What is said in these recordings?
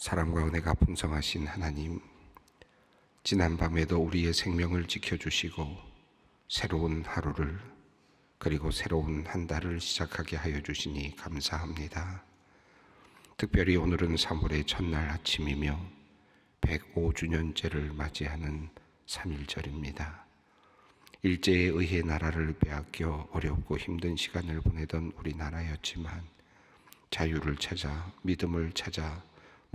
사랑과 은혜가 풍성하신 하나님, 지난밤에도 우리의 생명을 지켜주시고 새로운 하루를 그리고 새로운 한 달을 시작하게 하여 주시니 감사합니다. 특별히 오늘은 3월의 첫날 아침이며 105주년째를 맞이하는 3.1절입니다. 일제에 의해 나라를 빼앗겨 어렵고 힘든 시간을 보내던 우리나라였지만 자유를 찾아 믿음을 찾아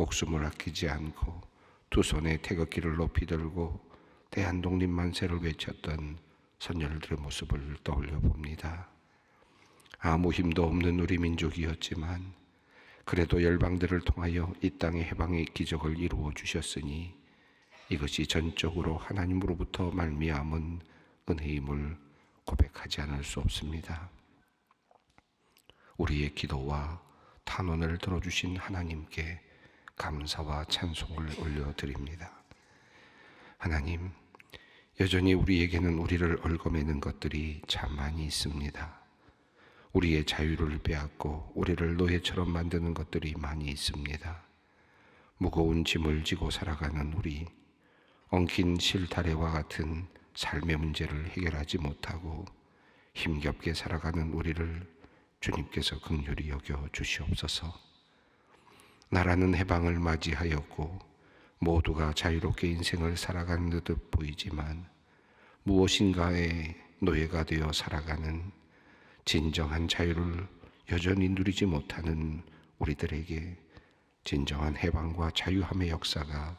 목숨을 아끼지 않고 두 손에 태극기를 높이 들고 대한독립 만세를 외쳤던 선열들의 모습을 떠올려 봅니다. 아무 힘도 없는 우리 민족이었지만 그래도 열방들을 통하여 이 땅의 해방의 기적을 이루어 주셨으니 이것이 전적으로 하나님으로부터 말미암은 은혜임을 고백하지 않을 수 없습니다. 우리의 기도와 탄원을 들어주신 하나님께 감사와 찬송을 올려드립니다. 하나님, 여전히 우리에게는 우리를 얽어매는 것들이 참 많이 있습니다. 우리의 자유를 빼앗고 우리를 노예처럼 만드는 것들이 많이 있습니다. 무거운 짐을 지고 살아가는 우리, 엉킨 실타래와 같은 삶의 문제를 해결하지 못하고 힘겹게 살아가는 우리를 주님께서 긍휼히 여겨 주시옵소서. 나라는 해방을 맞이하였고 모두가 자유롭게 인생을 살아가는 듯 보이지만 무엇인가의 노예가 되어 살아가는 진정한 자유를 여전히 누리지 못하는 우리들에게 진정한 해방과 자유함의 역사가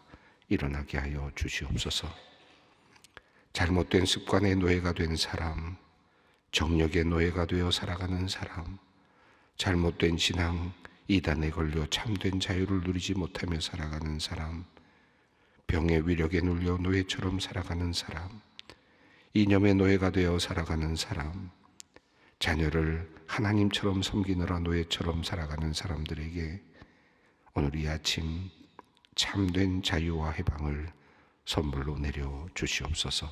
일어나게 하여 주시옵소서. 잘못된 습관의 노예가 된 사람, 정력의 노예가 되어 살아가는 사람, 잘못된 신앙, 이단에 걸려 참된 자유를 누리지 못하며 살아가는 사람, 병의 위력에 눌려 노예처럼 살아가는 사람, 이념의 노예가 되어 살아가는 사람, 자녀를 하나님처럼 섬기느라 노예처럼 살아가는 사람들에게 오늘 이 아침 참된 자유와 해방을 선물로 내려 주시옵소서.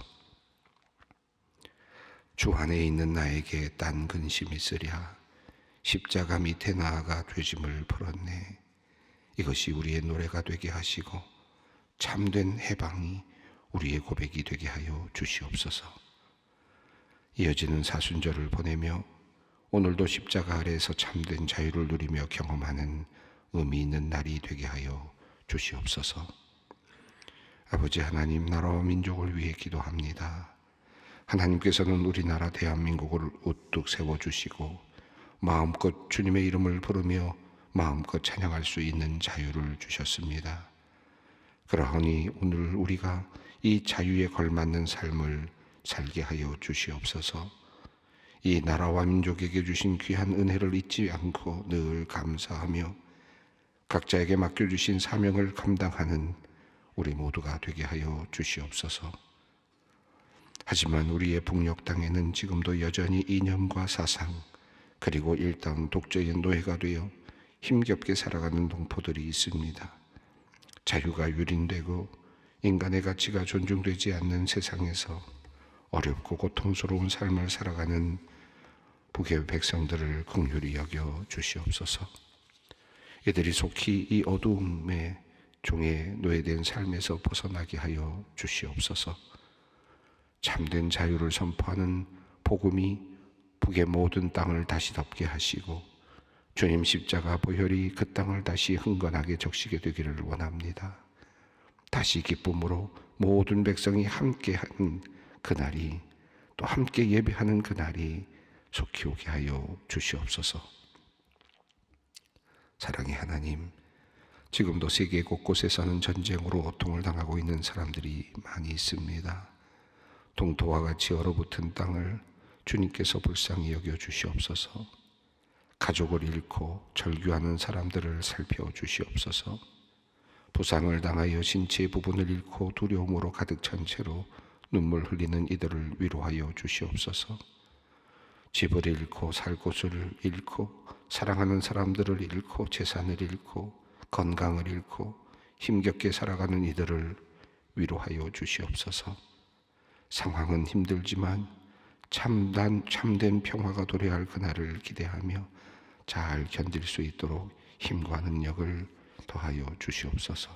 주 안에 있는 나에게 딴 근심이 있으랴 십자가 밑에 나아가 죄짐을 풀었네. 이것이 우리의 노래가 되게 하시고 참된 해방이 우리의 고백이 되게 하여 주시옵소서. 이어지는 사순절을 보내며 오늘도 십자가 아래에서 참된 자유를 누리며 경험하는 의미 있는 날이 되게 하여 주시옵소서. 아버지 하나님, 나라와 민족을 위해 기도합니다. 하나님께서는 우리나라 대한민국을 우뚝 세워주시고 마음껏 주님의 이름을 부르며 마음껏 찬양할 수 있는 자유를 주셨습니다. 그러하니 오늘 우리가 이 자유에 걸맞는 삶을 살게 하여 주시옵소서. 이 나라와 민족에게 주신 귀한 은혜를 잊지 않고 늘 감사하며 각자에게 맡겨주신 사명을 감당하는 우리 모두가 되게 하여 주시옵소서. 하지만 우리의 북녘 땅에는 지금도 여전히 이념과 사상 그리고 일당 독재의 노예가 되어 힘겹게 살아가는 동포들이 있습니다. 자유가 유린되고 인간의 가치가 존중되지 않는 세상에서 어렵고 고통스러운 삶을 살아가는 북의 백성들을 긍휼히 여겨 주시옵소서. 이들이 속히 이 어두움의 종에 노예된 삶에서 벗어나게 하여 주시옵소서. 참된 자유를 선포하는 복음이 북의 모든 땅을 다시 덮게 하시고 주님 십자가 보혈이 그 땅을 다시 흥건하게 적시게 되기를 원합니다. 다시 기쁨으로 모든 백성이 함께하는 그날이, 또 함께 예배하는 그날이 속히 오게 하여 주시옵소서. 사랑의 하나님, 지금도 세계 곳곳에서는 전쟁으로 고통을 당하고 있는 사람들이 많이 있습니다. 동토와 같이 얼어붙은 땅을 주님께서 불쌍히 여겨 주시옵소서. 가족을 잃고 절규하는 사람들을 살펴 주시옵소서. 부상을 당하여 신체의 부분을 잃고 두려움으로 가득 찬 채로 눈물 흘리는 이들을 위로하여 주시옵소서. 집을 잃고 살 곳을 잃고 사랑하는 사람들을 잃고 재산을 잃고 건강을 잃고 힘겹게 살아가는 이들을 위로하여 주시옵소서. 상황은 힘들지만 참된 평화가 도래할 그날을 기대하며 잘 견딜 수 있도록 힘과 능력을 더하여 주시옵소서.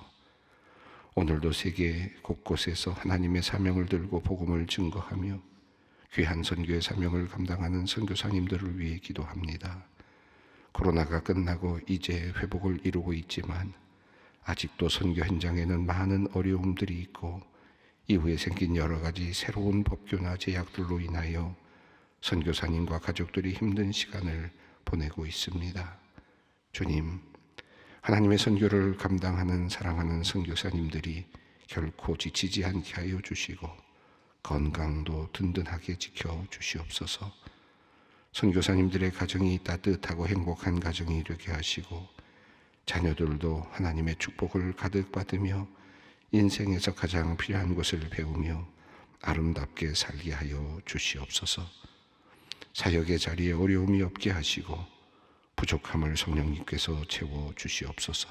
오늘도 세계 곳곳에서 하나님의 사명을 들고 복음을 증거하며 귀한 선교의 사명을 감당하는 선교사님들을 위해 기도합니다. 코로나가 끝나고 이제 회복을 이루고 있지만 아직도 선교 현장에는 많은 어려움들이 있고 이후에 생긴 여러 가지 새로운 법규나 제약들로 인하여 선교사님과 가족들이 힘든 시간을 보내고 있습니다. 주님, 하나님의 선교를 감당하는 사랑하는 선교사님들이 결코 지치지 않게 하여 주시고 건강도 든든하게 지켜 주시옵소서. 선교사님들의 가정이 따뜻하고 행복한 가정이 되게 하시고 자녀들도 하나님의 축복을 가득 받으며 인생에서 가장 필요한 것을 배우며 아름답게 살게 하여 주시옵소서. 사역의 자리에 어려움이 없게 하시고 부족함을 성령님께서 채워 주시옵소서.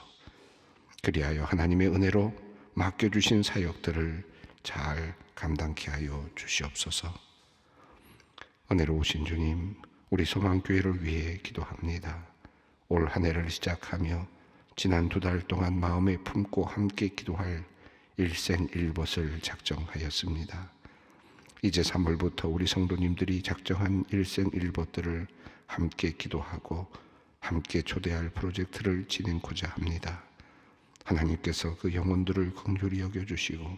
그리하여 하나님의 은혜로 맡겨주신 사역들을 잘 감당케 하여 주시옵소서. 은혜로우신 주님, 우리 소망교회를 위해 기도합니다. 올 한 해를 시작하며 지난 2달 동안 마음에 품고 함께 기도할 일생일벗을 작정하였습니다. 이제 3월부터 우리 성도님들이 작정한 일생일벗들을 함께 기도하고 함께 초대할 프로젝트를 진행코자 합니다. 하나님께서 그 영혼들을 긍휼히 여겨주시고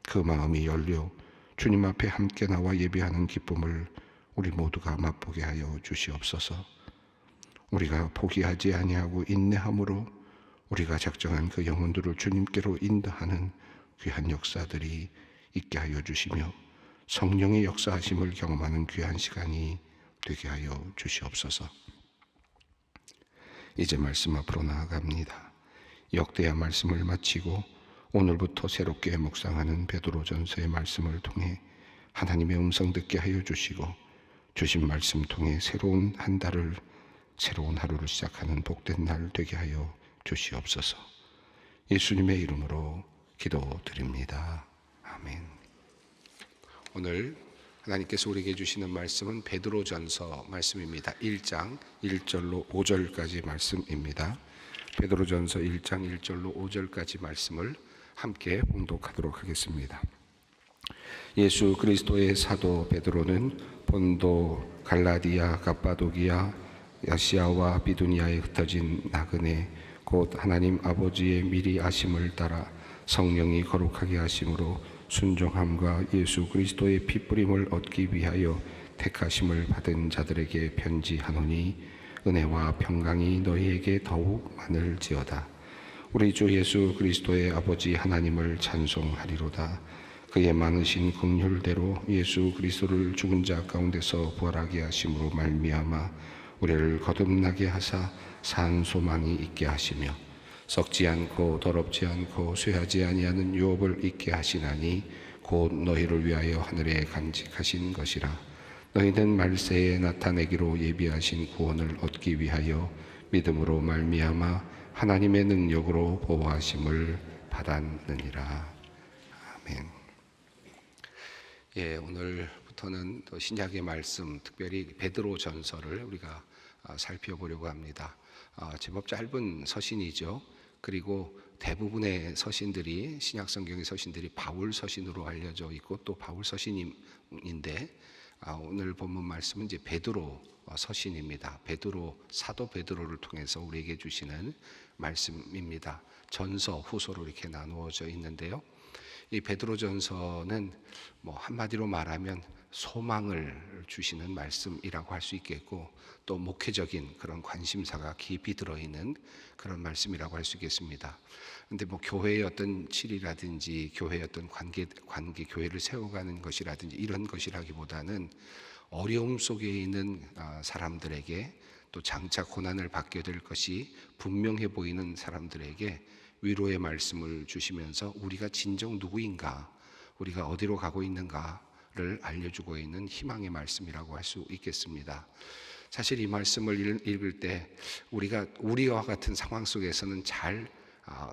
그 마음이 열려 주님 앞에 함께 나와 예배하는 기쁨을 우리 모두가 맛보게 하여 주시옵소서. 우리가 포기하지 아니하고 인내함으로 우리가 작정한 그 영혼들을 주님께로 인도하는 귀한 역사들이 있게 하여 주시며 성령의 역사하심을 경험하는 귀한 시간이 되게 하여 주시옵소서. 이제 말씀 앞으로 나아갑니다. 역대하 말씀을 마치고 오늘부터 새롭게 묵상하는 베드로전서의 말씀을 통해 하나님의 음성 듣게 하여 주시고 주신 말씀 통해 새로운 한 달을 새로운 하루를 시작하는 복된 날 되게 하여 주시옵소서. 예수님의 이름으로 기도드립니다. 아멘. 오늘 하나님께서 우리에게 주시는 말씀은 베드로전서 말씀입니다. 1장 1절로 5절까지 말씀입니다. 베드로전서 1장 1절로 5절까지 말씀을 함께 봉독하도록 하겠습니다. 예수 그리스도의 사도 베드로는 본도, 갈라디아, 갑바도기아, 아시아와 비두니아에 흩어진 나그네 곧 하나님 아버지의 미리 아심을 따라 성령이 거룩하게 하심으로 순종함과 예수 그리스도의 피뿌림을 얻기 위하여 택하심을 받은 자들에게 편지하노니 은혜와 평강이 너희에게 더욱 많을지어다. 우리 주 예수 그리스도의 아버지 하나님을 찬송하리로다. 그의 많으신 긍휼대로 예수 그리스도를 죽은 자 가운데서 부활하게 하심으로 말미암아 우리를 거듭나게 하사 산 소망이 있게 하시며 썩지 않고 더럽지 않고 쇠하지 아니하는 유업을 있게 하시나니 곧 너희를 위하여 하늘에 간직하신 것이라. 너희는 말세에 나타내기로 예비하신 구원을 얻기 위하여 믿음으로 말미암아 하나님의 능력으로 보호하심을 받았느니라. 아멘. 오늘부터는 또 신약의 말씀, 특별히 베드로전서를 우리가 살펴보려고 합니다. 제법 짧은 서신이죠. 그리고 대부분의 서신들이 신약 성경의 서신들이 바울 서신으로 알려져 있고 또 바울 서신인데 오늘 본문 말씀은 이제 베드로 서신입니다. 베드로 사도 베드로를 통해서 우리에게 주시는 말씀입니다. 전서, 후서로 이렇게 나누어져 있는데요. 이 베드로전서는 한마디로 말하면 소망을 주시는 말씀이라고 할 수 있겠고 또 목회적인 그런 관심사가 깊이 들어있는 그런 말씀이라고 할 수 있겠습니다. 근데 교회의 어떤 질이라든지 교회의 어떤 관계 교회를 세워가는 것이라든지 이런 것이라기보다는 어려움 속에 있는 사람들에게 또 장차 고난을 받게 될 것이 분명해 보이는 사람들에게 위로의 말씀을 주시면서 우리가 진정 누구인가, 우리가 어디로 가고 있는가를 알려주고 있는 희망의 말씀이라고 할 수 있겠습니다. 사실 이 말씀을 읽을 때 우리와 같은 상황 속에서는 잘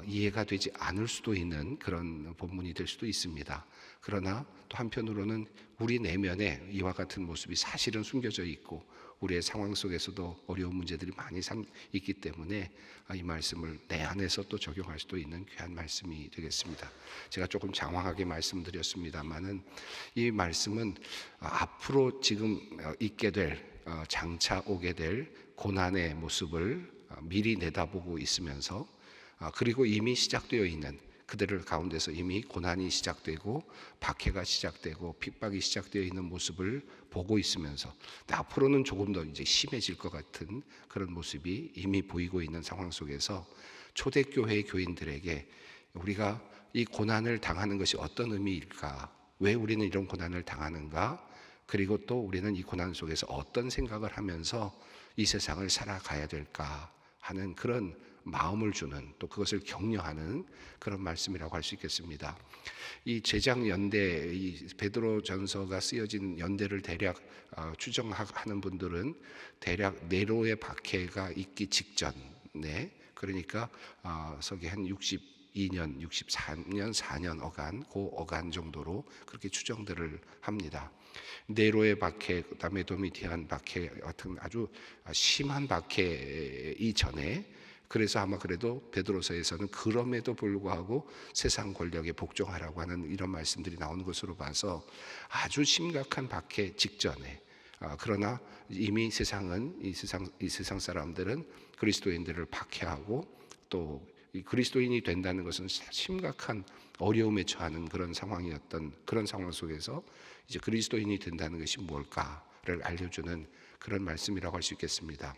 이해가 되지 않을 수도 있는 그런 본문이 될 수도 있습니다. 그러나 또 한편으로는 우리 내면에 이와 같은 모습이 사실은 숨겨져 있고 우리의 상황 속에서도 어려운 문제들이 많이 있기 때문에 이 말씀을 내 안에서 또 적용할 수도 있는 귀한 말씀이 되겠습니다. 제가 조금 장황하게 말씀드렸습니다만은 이 말씀은 앞으로 지금 있게 될 장차 오게 될 고난의 모습을 미리 내다보고 있으면서 그리고 이미 시작되어 있는 그들을 가운데서 이미 고난이 시작되고 박해가 시작되고 핍박이 시작되어 있는 모습을 보고 있으면서 앞으로는 조금 더 이제 심해질 것 같은 그런 모습이 이미 보이고 있는 상황 속에서 초대교회 교인들에게 우리가 이 고난을 당하는 것이 어떤 의미일까? 왜 우리는 이런 고난을 당하는가? 그리고 또 우리는 이 고난 속에서 어떤 생각을 하면서 이 세상을 살아가야 될까 하는 그런 마음을 주는, 또 그것을 격려하는 그런 말씀이라고 할 수 있겠습니다. 이 제작 연대, 이 베드로전서가 쓰여진 연대를 대략 추정하는 분들은 대략 네로의 박해가 있기 직전에, 그러니까 서기 한 62년, 63년, 4년 어간, 그 어간 정도로 그렇게 추정들을 합니다. 네로의 박해, 그다음에 도미티안 박해 같은 아주 심한 박해 이전에, 그래서 아마 그래도 베드로서에서는 그럼에도 불구하고 세상 권력에 복종하라고 하는 이런 말씀들이 나오는 것으로 봐서 아주 심각한 박해 직전에, 그러나 이미 세상은 이 세상 사람들은 그리스도인들을 박해하고 또 그리스도인이 된다는 것은 심각한 어려움에 처하는 그런 상황이었던 그런 상황 속에서 이제 그리스도인이 된다는 것이 뭘까를 알려주는 그런 말씀이라고 할 수 있겠습니다.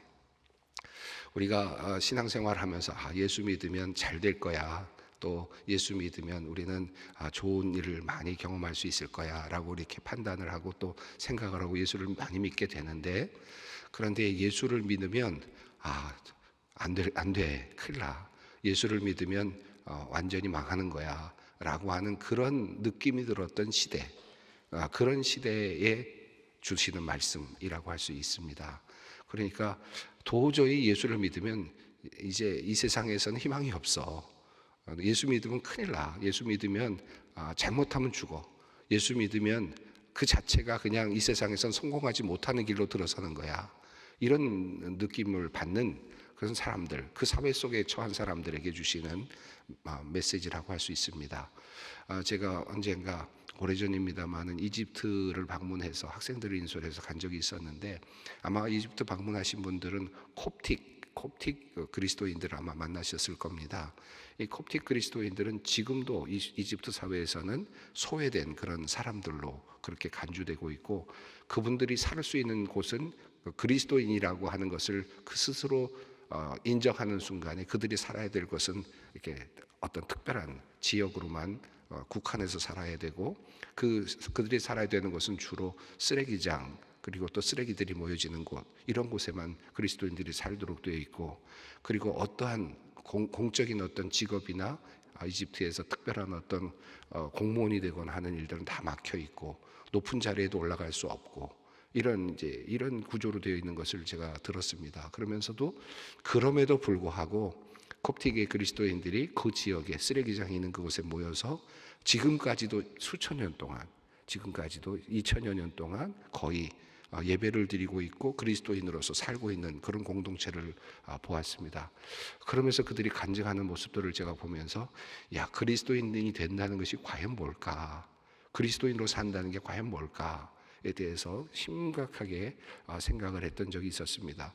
우리가 신앙생활하면서 예수 믿으면 잘 될 거야, 또 예수 믿으면 우리는 좋은 일을 많이 경험할 수 있을 거야 라고 이렇게 판단을 하고 또 생각을 하고 예수를 많이 믿게 되는데, 그런데 예수를 믿으면 안 돼, 큰일 나, 예수를 믿으면 완전히 망하는 거야 라고 하는 그런 느낌이 들었던 시대, 그런 시대에 주시는 말씀이라고 할 수 있습니다. 그러니까 도저히 예수를 믿으면 이제 이 세상에서는 희망이 없어. 예수 믿으면 큰일 나. 예수 믿으면 잘못하면 죽어. 예수 믿으면 그 자체가 그냥 이 세상에선 성공하지 못하는 길로 들어서는 거야. 이런 느낌을 받는 그런 사람들, 그 사회 속에 처한 사람들에게 주시는 메시지라고 할 수 있습니다. 제가 언젠가 오래전입니다만은 이집트를 방문해서 학생들을 인솔해서 간 적이 있었는데, 아마 이집트 방문하신 분들은 콥틱 그리스도인들을 아마 만나셨을 겁니다. 이 콥틱 그리스도인들은 지금도 이집트 사회에서는 소외된 그런 사람들로 그렇게 간주되고 있고, 그분들이 살 수 있는 곳은 그리스도인이라고 하는 것을 그 스스로 인정하는 순간에 그들이 살아야 될 것은 이렇게 어떤 특별한 지역으로만 국한해서 살아야 되고, 그들이 살아야 되는 것은 주로 쓰레기장, 그리고 또 쓰레기들이 모여지는 곳, 이런 곳에만 그리스도인들이 살도록 되어 있고, 그리고 어떠한 공적인 어떤 직업이나 이집트에서 특별한 어떤 공무원이 되거나 하는 일들은 다 막혀 있고, 높은 자리에도 올라갈 수 없고, 이런 구조로 되어 있는 것을 제가 들었습니다. 그러면서도 그럼에도 불구하고 콥틱의 그리스도인들이 그 지역에 쓰레기장이 있는 그곳에 모여서 지금까지도 수천 년 동안, 지금까지도 2000여 년 동안 거의 예배를 드리고 있고 그리스도인으로서 살고 있는 그런 공동체를 보았습니다. 그러면서 그들이 간증하는 모습들을 제가 보면서 그리스도인이 된다는 것이 과연 뭘까? 그리스도인으로 산다는 게 과연 뭘까에 대해서 심각하게 생각을 했던 적이 있었습니다.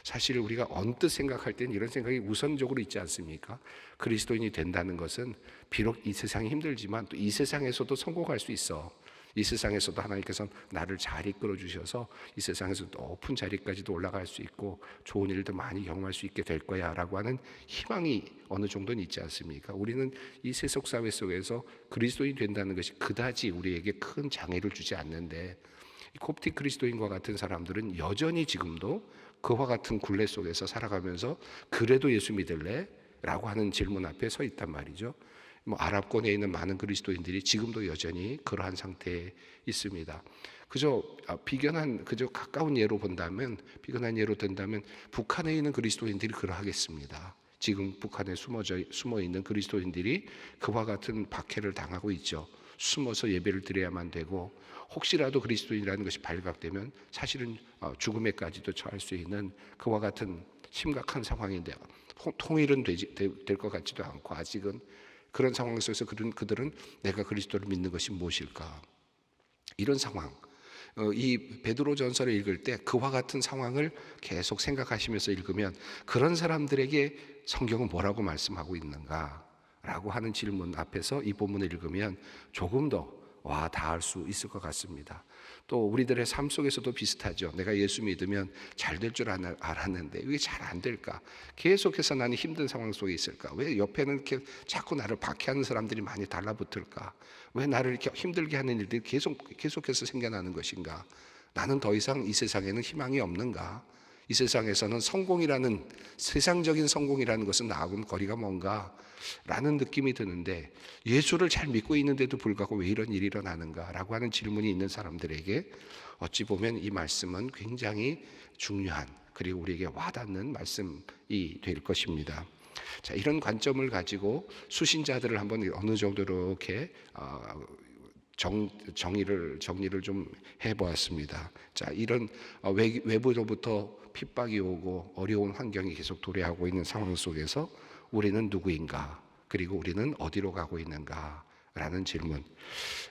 사실 우리가 언뜻 생각할 때는 이런 생각이 우선적으로 있지 않습니까? 그리스도인이 된다는 것은 비록 이 세상이 힘들지만 또 이 세상에서도 성공할 수 있어. 이 세상에서도 하나님께서 나를 잘 이끌어 주셔서 이 세상에서 높은 자리까지도 올라갈 수 있고 좋은 일도 많이 경험할 수 있게 될 거야 라고 하는 희망이 어느 정도는 있지 않습니까? 우리는 이 세속 사회 속에서 그리스도인이 된다는 것이 그다지 우리에게 큰 장애를 주지 않는데, 콥틱 그리스도인과 같은 사람들은 여전히 지금도 그와 같은 굴레 속에서 살아가면서 그래도 예수 믿을래? 라고 하는 질문 앞에 서 있단 말이죠. 아랍권에 있는 많은 그리스도인들이 지금도 여전히 그러한 상태에 있습니다. 그저 가까운 예로 본다면, 비근한 예로 든다면 북한에 있는 그리스도인들이 그러하겠습니다. 지금 북한에 숨어 있는 그리스도인들이 그와 같은 박해를 당하고 있죠. 숨어서 예배를 드려야만 되고, 혹시라도 그리스도인이라는 것이 발각되면 사실은 죽음에까지도 처할 수 있는 그와 같은 심각한 상황인데, 통일은 될 것 같지도 않고 아직은 그런 상황 속에서 그들은 내가 그리스도를 믿는 것이 무엇일까, 이런 상황. 이 베드로 전서를 읽을 때 그와 같은 상황을 계속 생각하시면서 읽으면 그런 사람들에게 성경은 뭐라고 말씀하고 있는가 라고 하는 질문 앞에서 이 본문을 읽으면 조금 더 와 닿을 수 있을 것 같습니다. 또 우리들의 삶 속에서도 비슷하죠. 내가 예수 믿으면 잘 될 줄 알았는데 왜 잘 안 될까? 계속해서 나는 힘든 상황 속에 있을까? 왜 옆에는 이렇게 자꾸 나를 박해하는 사람들이 많이 달라붙을까? 왜 나를 이렇게 힘들게 하는 일들이 계속해서 생겨나는 것인가? 나는 더 이상 이 세상에는 희망이 없는가? 이 세상에서는 성공이라는, 세상적인 성공이라는 것은 나하고는 거리가 먼가? 라는 느낌이 드는데, 예수를 잘 믿고 있는데도 불구하고 왜 이런 일이 일어나는가? 라고 하는 질문이 있는 사람들에게 어찌 보면 이 말씀은 굉장히 중요한, 그리고 우리에게 와닿는 말씀이 될 것입니다. 자, 이런 관점을 가지고 수신자들을 한번 어느 정도 이렇게 정리를 좀 해보았습니다. 자, 이런 외부로부터 핍박이 오고 어려운 환경이 계속 도래하고 있는 상황 속에서 우리는 누구인가? 그리고 우리는 어디로 가고 있는가? 라는 질문.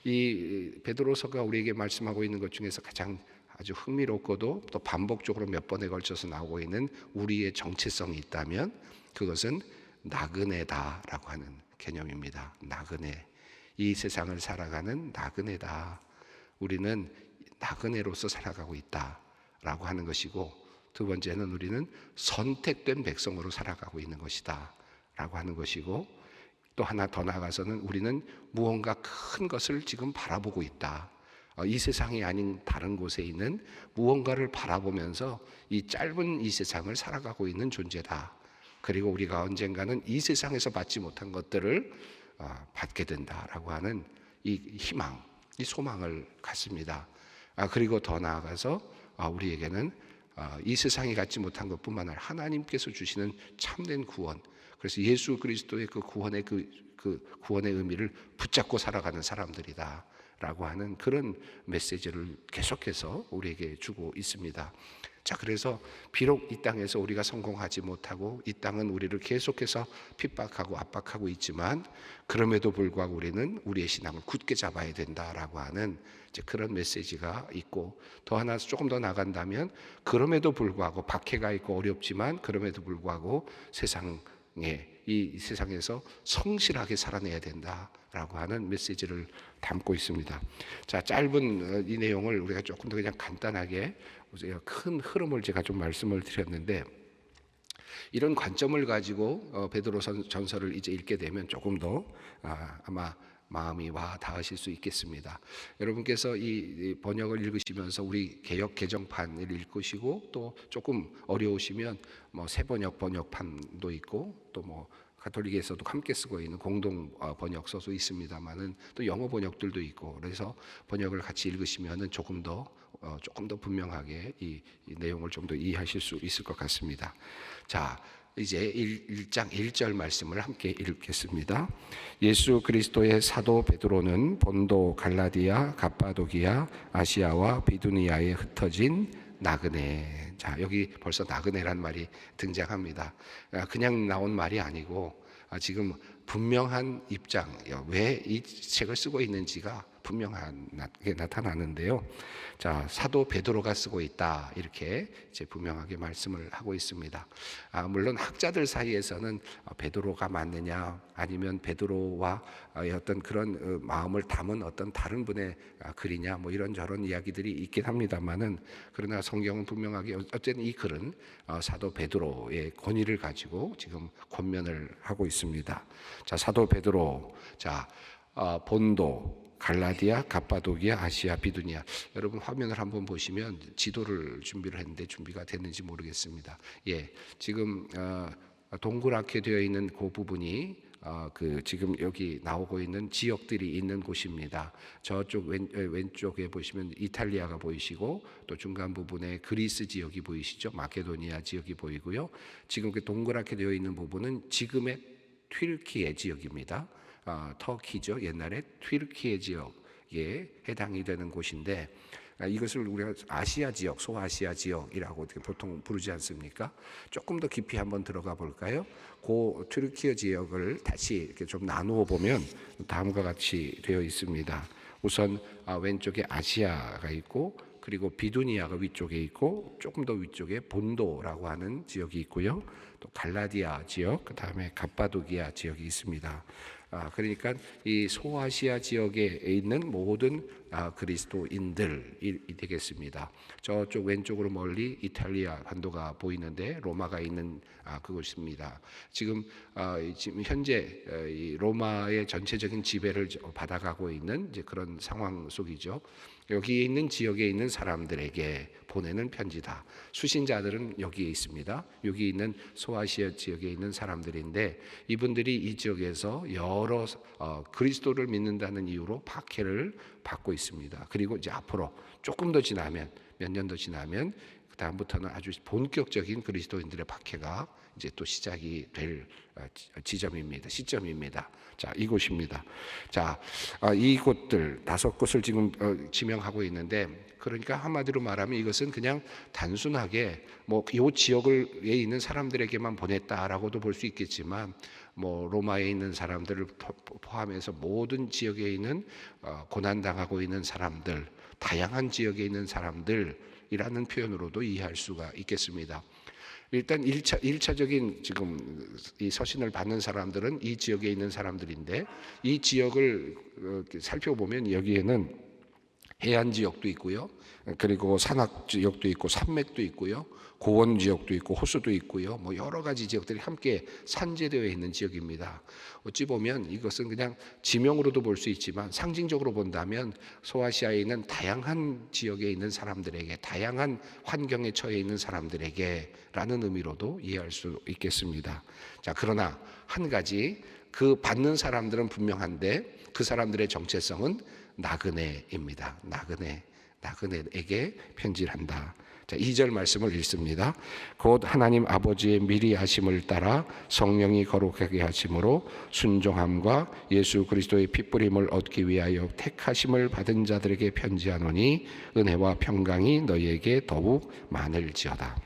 이 베드로서가 우리에게 말씀하고 있는 것 중에서 가장 아주 흥미롭고도 또 반복적으로 몇 번에 걸쳐서 나오고 있는 우리의 정체성이 있다면 그것은 나그네다라고 하는 개념입니다. 나그네. 이 세상을 살아가는 나그네다. 우리는 나그네로서 살아가고 있다라고 하는 것이고, 두 번째는 우리는 선택된 백성으로 살아가고 있는 것이다 라고 하는 것이고, 또 하나 더 나아가서는 우리는 무언가 큰 것을 지금 바라보고 있다. 이 세상이 아닌 다른 곳에 있는 무언가를 바라보면서 이 짧은 이 세상을 살아가고 있는 존재다. 그리고 우리가 언젠가는 이 세상에서 받지 못한 것들을 받게 된다라고 하는 이 희망, 이 소망을 갖습니다. 그리고 더 나아가서 우리에게는 이 세상이 갖지 못한 것뿐만 아니라 하나님께서 주시는 참된 구원, 그래서 예수 그리스도의 그 구원의 구원의 의미를 붙잡고 살아가는 사람들이다 라고 하는 그런 메시지를 계속해서 우리에게 주고 있습니다. 자, 그래서 비록 이 땅에서 우리가 성공하지 못하고 이 땅은 우리를 계속해서 핍박하고 압박하고 있지만, 그럼에도 불구하고 우리는 우리의 신앙을 굳게 잡아야 된다라고 하는 이제 그런 메시지가 있고, 더 하나 조금 더 나간다면 그럼에도 불구하고 박해가 있고 어렵지만 그럼에도 불구하고 이 세상에서 성실하게 살아내야 된다라고 하는 메시지를 담고 있습니다. 자, 짧은 이 내용을 우리가 조금 더 그냥 간단하게, 큰 흐름을 제가 좀 말씀을 드렸는데, 이런 관점을 가지고 베드로 전서를 이제 읽게 되면 조금 더 아마 마음이 와 닿으실 수 있겠습니다. 여러분께서 이 번역을 읽으시면서 우리 개역 개정판을 읽으시고, 또 조금 어려우시면 새 번역판도 있고, 또 가톨릭에서도 함께 쓰고 있는 공동 번역서도 있습니다만은 또 영어 번역들도 있고, 그래서 번역을 같이 읽으시면은 조금 더 분명하게 이 내용을 좀 더 이해하실 수 있을 것 같습니다. 자, 이제 1장 1절 말씀을 함께 읽겠습니다. 예수 그리스도의 사도 베드로는 본도, 갈라디아, 갑바도기아, 아시아와 비두니아에 흩어진 나그네. 자, 여기 벌써 나그네라는 말이 등장합니다. 그냥 나온 말이 아니고 지금 분명한 입장, 왜 이 책을 쓰고 있는지가 분명하게 나타나는데요. 자, 사도 베드로가 쓰고 있다, 이렇게 이제 분명하게 말씀을 하고 있습니다. 물론 학자들 사이에서는 베드로가 맞느냐, 아니면 베드로와 어떤 그런 마음을 담은 어떤 다른 분의 글이냐, 이런저런 이야기들이 있긴 합니다만은, 그러나 성경은 분명하게 어쨌든 이 글은 사도 베드로의 권위를 가지고 지금 권면을 하고 있습니다. 자, 사도 베드로, 자, 본도, 갈라디아, 갑바도기아, 아시아, 비두니아. 여러분 화면을 한번 보시면 지도를 준비를 했는데 준비가 됐는지 모르겠습니다. 예, 지금 동그랗게 되어 있는 그 부분이 지금 여기 나오고 있는 지역들이 있는 곳입니다. 저쪽 왼쪽에 보시면 이탈리아가 보이시고, 또 중간 부분에 그리스 지역이 보이시죠? 마케도니아 지역이 보이고요. 지금 그 동그랗게 되어 있는 부분은 지금의 튀르키예 지역입니다. 터키죠. 옛날에 튀르키예 지역에 해당이 되는 곳인데 이것을 우리가 아시아 지역, 소아시아 지역이라고 보통 부르지 않습니까? 조금 더 깊이 한번 들어가 볼까요? 그 튀르키예 지역을 다시 이렇게 좀 나누어 보면 다음과 같이 되어 있습니다. 우선 왼쪽에 아시아가 있고, 그리고 비두니아가 위쪽에 있고, 조금 더 위쪽에 본도라고 하는 지역이 있고요. 또 갈라디아 지역, 그 다음에 갑바도기아 지역이 있습니다. 그러니까 이 소아시아 지역에 있는 모든 그리스도인들이 되겠습니다. 저쪽 왼쪽으로 멀리 이탈리아 반도가 보이는데 로마가 있는 그곳입니다. 지금 현재 이 로마의 전체적인 지배를 받아가고 있는 이제 그런 상황 속이죠. 여기에 있는 지역에 있는 사람들에게 보내는 편지다. 수신자들은 여기에 있습니다. 여기 있는 소아시아 지역에 있는 사람들인데 이분들이 이 지역에서 여러 그리스도를 믿는다는 이유로 박해를 받고 있습니다. 그리고 이제 앞으로 조금 더 지나면, 몇 년 더 지나면 그 다음부터는 아주 본격적인 그리스도인들의 박해가 이제 또 시작이 될 시점입니다. 자, 이곳입니다. 자, 이곳들 5곳을 지금 지명하고 있는데, 그러니까 한마디로 말하면 이것은 그냥 단순하게 이 지역에 있는 사람들에게만 보냈다라고도 볼 수 있겠지만, 로마에 있는 사람들을 포함해서 모든 지역에 있는 고난당하고 있는 사람들, 다양한 지역에 있는 사람들이라는 표현으로도 이해할 수가 있겠습니다. 일단 1차적인 지금 이 서신을 받는 사람들은 이 지역에 있는 사람들인데, 이 지역을 살펴보면 여기에는 해안 지역도 있고요, 그리고 산악 지역도 있고 산맥도 있고요, 고원 지역도 있고 호수도 있고요, 여러 가지 지역들이 함께 산재되어 있는 지역입니다. 어찌 보면 이것은 그냥 지명으로도 볼 수 있지만 상징적으로 본다면 소아시아에 있는 다양한 지역에 있는 사람들에게, 다양한 환경에 처해 있는 사람들에게라는 의미로도 이해할 수 있겠습니다. 자, 그러나 한 가지, 그 받는 사람들은 분명한데 그 사람들의 정체성은 나그네입니다. 나그네에게 편지를 한다. 자, 2절 말씀을 읽습니다. 곧 하나님 아버지의 미리 하심을 따라 성령이 거룩하게 하심으로 순종함과 예수 그리스도의 핏부림을 얻기 위하여 택하심을 받은 자들에게 편지하노니 은혜와 평강이 너희에게 더욱 많을지어다.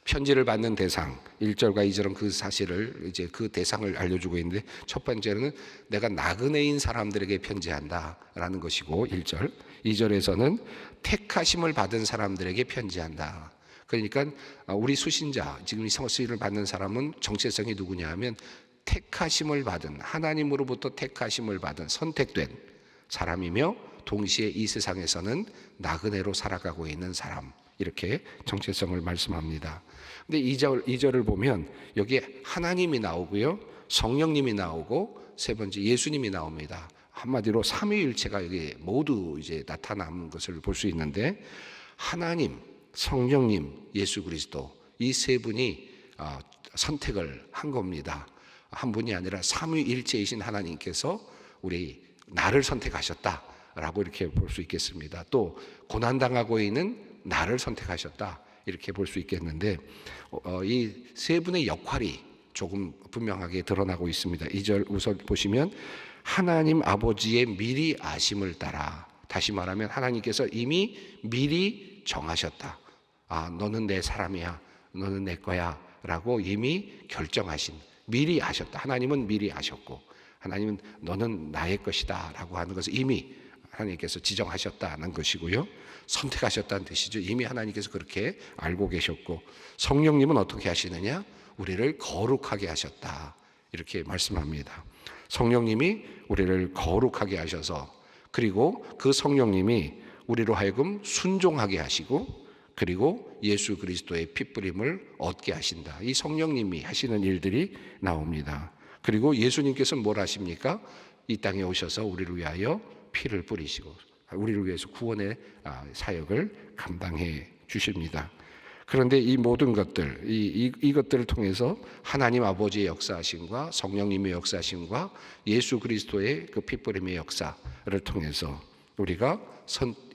편지를 받는 대상, 1절과 2절은 그 사실을, 이제 그 대상을 알려주고 있는데, 첫 번째는 내가 나그네인 사람들에게 편지한다라는 것이고 1절, 2절에서는 택하심을 받은 사람들에게 편지한다. 그러니까 우리 수신자, 지금 이 서신을 받는 사람은 정체성이 누구냐 하면 택하심을 받은, 하나님으로부터 택하심을 받은 선택된 사람이며, 동시에 이 세상에서는 나그네로 살아가고 있는 사람, 이렇게 정체성을 말씀합니다. 근데 2절을 보면 여기에 하나님이 나오고요, 성령님이 나오고, 세 번째 예수님이 나옵니다. 한마디로 삼위일체가 여기 모두 이제 나타나는 것을 볼 수 있는데, 하나님, 성령님, 예수 그리스도, 이 세 분이 선택을 한 겁니다. 한 분이 아니라 삼위일체이신 하나님께서 나를 선택하셨다라고 이렇게 볼 수 있겠습니다. 또 고난당하고 있는 나를 선택하셨다, 이렇게 볼 수 있겠는데, 이 세 분의 역할이 조금 분명하게 드러나고 있습니다. 2절 우선 보시면 하나님 아버지의 미리 아심을 따라, 다시 말하면 하나님께서 이미 미리 정하셨다. 너는 내 사람이야, 너는 내 거야 라고 이미 결정하신, 미리 아셨다. 하나님은 미리 아셨고, 하나님은 너는 나의 것이다 라고 하는 것을 이미 하나님께서 지정하셨다는 것이고요, 선택하셨다는 뜻이죠. 이미 하나님께서 그렇게 알고 계셨고, 성령님은 어떻게 하시느냐? 우리를 거룩하게 하셨다, 이렇게 말씀합니다. 성령님이 우리를 거룩하게 하셔서, 그리고 그 성령님이 우리로 하여금 순종하게 하시고, 그리고 예수 그리스도의 핏부림을 얻게 하신다. 이 성령님이 하시는 일들이 나옵니다. 그리고 예수님께서는 뭘 하십니까? 이 땅에 오셔서 우리를 위하여 피를 뿌리시고 우리를 위해서 구원의 사역을 감당해 주십니다. 그런데 이 모든 것들, 이것들을 통해서 하나님 아버지의 역사하심과 성령님의 역사하심과 예수 그리스도의 그 핏부림의 역사를 통해서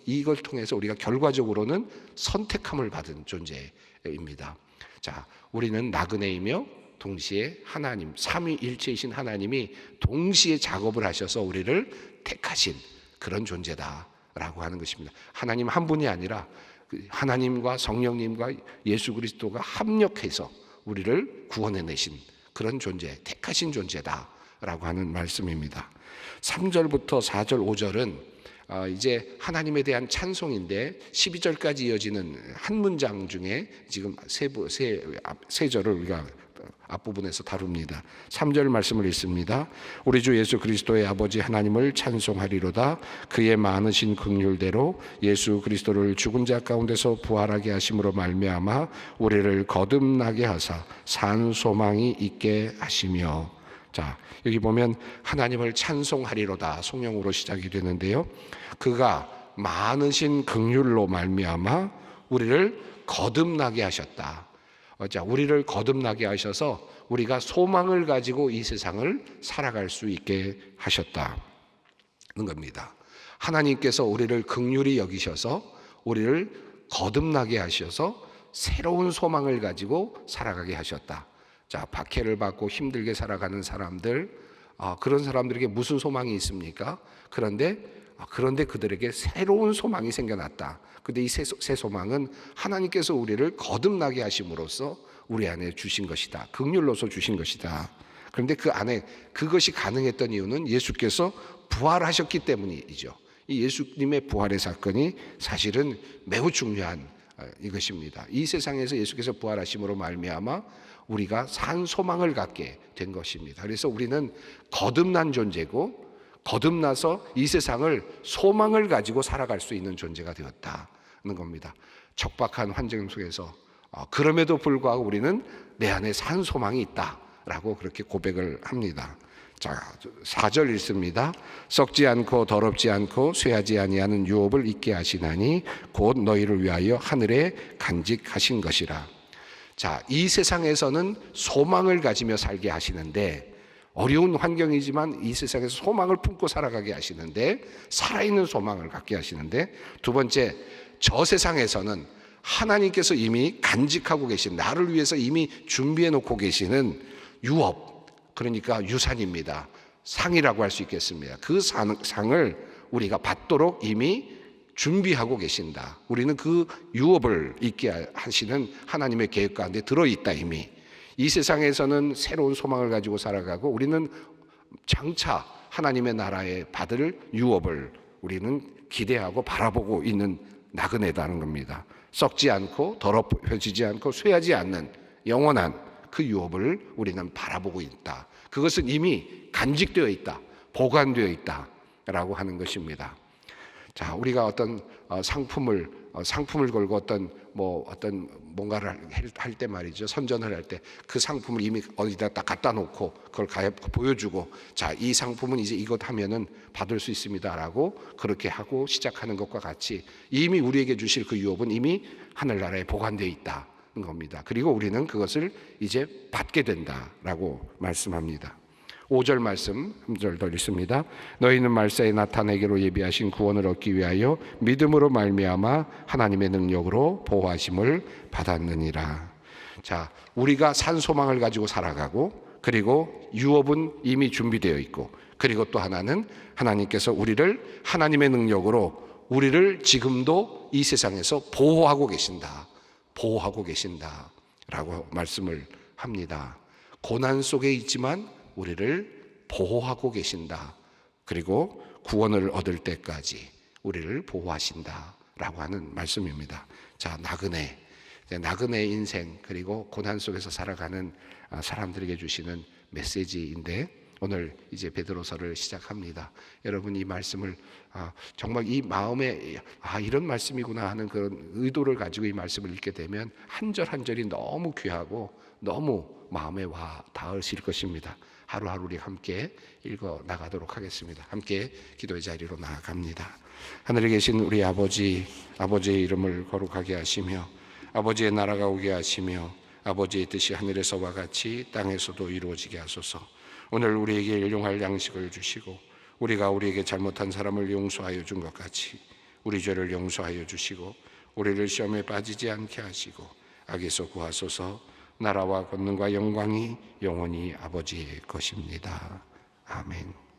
이걸 통해서 우리가 결과적으로는 선택함을 받은 존재입니다. 자, 우리는 나그네이며 동시에 하나님, 삼위일체이신 하나님이 동시에 작업을 하셔서 우리를 택하신 그런 존재다라고 하는 것입니다. 하나님 한 분이 아니라 하나님과 성령님과 예수 그리스도가 합력해서 우리를 구원해내신 그런 존재, 택하신 존재다라고 하는 말씀입니다. 3절부터 4절, 5절은 이제 하나님에 대한 찬송인데 12절까지 이어지는 한 문장 중에 지금 세 절을 우리가 앞부분에서 다룹니다. 3절 말씀을 읽습니다. 우리 주 예수 그리스도의 아버지 하나님을 찬송하리로다. 그의 많으신 긍휼대로 예수 그리스도를 죽은 자 가운데서 부활하게 하심으로 말미암아 우리를 거듭나게 하사 산 소망이 있게 하시며. 자, 여기 보면 하나님을 찬송하리로다 성령으로 시작이 되는데요. 그가 많으신 긍휼로 말미암아 우리를 거듭나게 하셨다. 자, 우리를 거듭나게 하셔서 우리가 소망을 가지고 이 세상을 살아갈 수 있게 하셨다는 겁니다. 하나님께서 우리를 긍휼히 여기셔서 우리를 거듭나게 하셔서 새로운 소망을 가지고 살아가게 하셨다. 자, 박해를 받고 힘들게 살아가는 사람들, 그런 사람들에게 무슨 소망이 있습니까? 그런데 그들에게 새로운 소망이 생겨났다. 근데 이 새 소망은 하나님께서 우리를 거듭나게 하심으로써 우리 안에 주신 것이다. 긍휼로서 주신 것이다. 그런데 그 안에 그것이 가능했던 이유는 예수께서 부활하셨기 때문이죠. 이 예수님의 부활의 사건이 사실은 매우 중요한 이것입니다. 이 세상에서 예수께서 부활하심으로 말미암아 우리가 산 소망을 갖게 된 것입니다. 그래서 우리는 거듭난 존재고 거듭나서 이 세상을 소망을 가지고 살아갈 수 있는 존재가 되었다는 겁니다. 척박한 환경 속에서 그럼에도 불구하고 우리는 내 안에 산 소망이 있다라고 그렇게 고백을 합니다. 자, 4절 읽습니다. 썩지 않고 더럽지 않고 쇠하지 아니하는 유업을 잊게 하시나니 곧 너희를 위하여 하늘에 간직하신 것이라. 자, 이 세상에서는 소망을 가지며 살게 하시는데 어려운 환경이지만 이 세상에서 소망을 품고 살아가게 하시는데 살아있는 소망을 갖게 하시는데 두 번째, 저 세상에서는 하나님께서 이미 간직하고 계신 나를 위해서 이미 준비해 놓고 계시는 유업, 그러니까 유산입니다. 상이라고 할 수 있겠습니다. 그 상을 우리가 받도록 이미 준비하고 계신다. 우리는 그 유업을 있게 하시는 하나님의 계획 가운데 들어있다. 이미 이 세상에서는 새로운 소망을 가지고 살아가고 우리는 장차 하나님의 나라에 받을 유업을 우리는 기대하고 바라보고 있는 나그네다는 겁니다. 썩지 않고 더럽혀지지 않고 쇠하지 않는 영원한 그 유업을 우리는 바라보고 있다. 그것은 이미 간직되어 있다. 보관되어 있다라고 하는 것입니다. 자, 우리가 어떤 상품을 걸고 어떤 뭔가를 할 때 말이죠. 선전을 할 때 그 상품을 이미 어디다 딱 갖다 놓고 그걸 보여주고, 자, 이 상품은 이제 이것 하면은 받을 수 있습니다라고 그렇게 하고 시작하는 것과 같이 이미 우리에게 주실 그 유업은 이미 하늘나라에 보관되어 있다는 겁니다. 그리고 우리는 그것을 이제 받게 된다라고 말씀합니다. 5절 말씀 한 절 더 읽습니다. 너희는 말세에 나타내기로 예비하신 구원을 얻기 위하여 믿음으로 말미암아 하나님의 능력으로 보호하심을 받았느니라. 자, 우리가 산 소망을 가지고 살아가고 그리고 유업은 이미 준비되어 있고 그리고 또 하나는 하나님께서 우리를 하나님의 능력으로 우리를 지금도 이 세상에서 보호하고 계신다라고 말씀을 합니다. 고난 속에 있지만 우리를 보호하고 계신다. 그리고 구원을 얻을 때까지 우리를 보호하신다라고 하는 말씀입니다. 자, 나그네 인생 그리고 고난 속에서 살아가는 사람들에게 주시는 메시지인데 오늘 이제 베드로서를 시작합니다. 여러분 이 말씀을 정말 이 마음에 이런 말씀이구나 하는 그런 의도를 가지고 이 말씀을 읽게 되면 한 절 한 절이 너무 귀하고 너무 마음에 와 닿으실 것입니다. 하루하루 우리 함께 읽어 나가도록 하겠습니다. 함께 기도의 자리로 나아갑니다. 하늘에 계신 우리 아버지의 이름을 거룩하게 하시며 아버지의 나라가 오게 하시며 아버지의 뜻이 하늘에서와 같이 땅에서도 이루어지게 하소서. 오늘 우리에게 일용할 양식을 주시고 우리가 우리에게 잘못한 사람을 용서하여 준 것 같이 우리 죄를 용서하여 주시고 우리를 시험에 빠지지 않게 하시고 악에서 구하소서. 나라와 권능과 영광이 영원히 아버지의 것입니다. 아멘.